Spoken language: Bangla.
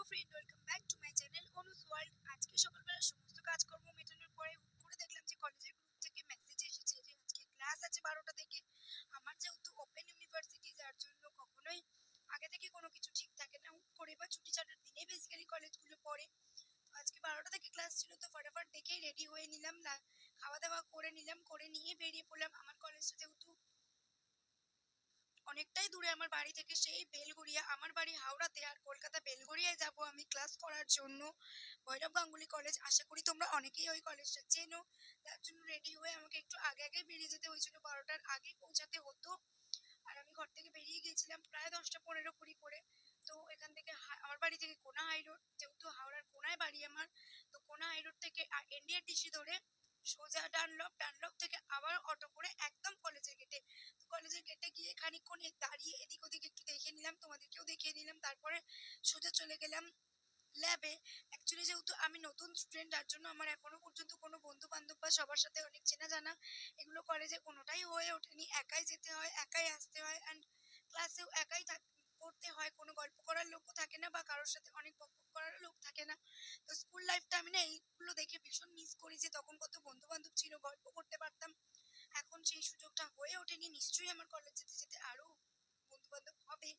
Friend, welcome back to my channel Anu's world. আজকে সকালবেলা সমস্ত কাজকর্ম মেটানোর পরে হুট করে দেখলাম যে কলেজের গ্রুপ থেকে মেসেজ এসেছে যে আজকে ক্লাস আছে 12টা থেকে। আমার যেহেতু ওপেন ইউনিভার্সিটি, যার জন্য কখনোই আগে থেকে কোনো কিছু ঠিক থাকে না, হুট করে বা ছুটি ছাটার দিনে বেসিক্যালি কলেজগুলো পড়ে। তো আজকে 12টা থেকে ক্লাস ছিল, তো ফটাফট দেখেই রেডি হয়ে নিলাম, না খাওয়া দাওয়া করে নিলাম, করে নিয়ে বেরিয়ে পড়লাম। আমার কলেজটা যেহেতু অনেকটাই দূরে আমার বাড়ি থেকে, সেই বেলঘড়িয়া, আমার বাড়ি হাওড়াতে, আর কলকাতা বেলঘড়িয়ায় যাব আমি ক্লাস করার জন্য। ভৈরব গাঙ্গুলি কলেজ, আশা করি তোমরা অনেকেই ওই কলেজটা চেনো। তার জন্য রেডি হয়ে আমাকে একটু আগে আগে বেরিয়ে যেতে হয়েছিল, 12টার আগেই পৌঁছাতে হতো। আর আমি ঘর থেকে বেরিয়ে গিয়েছিলাম প্রায় 10টা 15 কুড়ি করে। তো এখান থেকে আমার বাড়ি থেকে কোনা হাই রোড, যেহেতু হাওড়ার কোনায় বাড়ি আমার, তো কোনা হাই রোড থেকে এনডিআরটিসি ধরে সোজা ডানলপ, ডানলপ থেকে আবার অটো করে একদম কলেজের গেটে। কলেজের গেটে গিয়ে খানিকক্ষণ দাঁড়িয়ে এদিক ওদিক একটু দেখে নিলাম, তোমাদেরকেও দেখিয়ে নিলাম, তারপরে সোজা চলে গেলাম ল্যাবে। অ্যাকচুয়ালি যেহেতু আমি নতুন স্টুডেন্ট, তার জন্য আমার এখনো পর্যন্ত কোনো বন্ধু বান্ধব বা সবার সাথে অনেক চেনা জানা এগুলো কলেজে কোনোটাই হয়ে ওঠেনি। একাই যেতে হয়, একাই আসতে হয়, অ্যান্ড ক্লাসেও একাই করতে হয়, কোনো গল্প করার লোকও থাকে না বা কারোর সাথে অনেক বক বক করার লোক থাকে না। তো স্কুল লাইফটা আমি না এইগুলো দেখে ভীষণ মিস করি, যে তখন কত বন্ধু বান্ধব ছিল, গল্প করতে পারতাম। এখন সেই সুযোগটা হয়ে ওঠেনি। নিশ্চয়ই আমার কলেজ যেতে যেতে আরো বন্ধু বান্ধব হবে।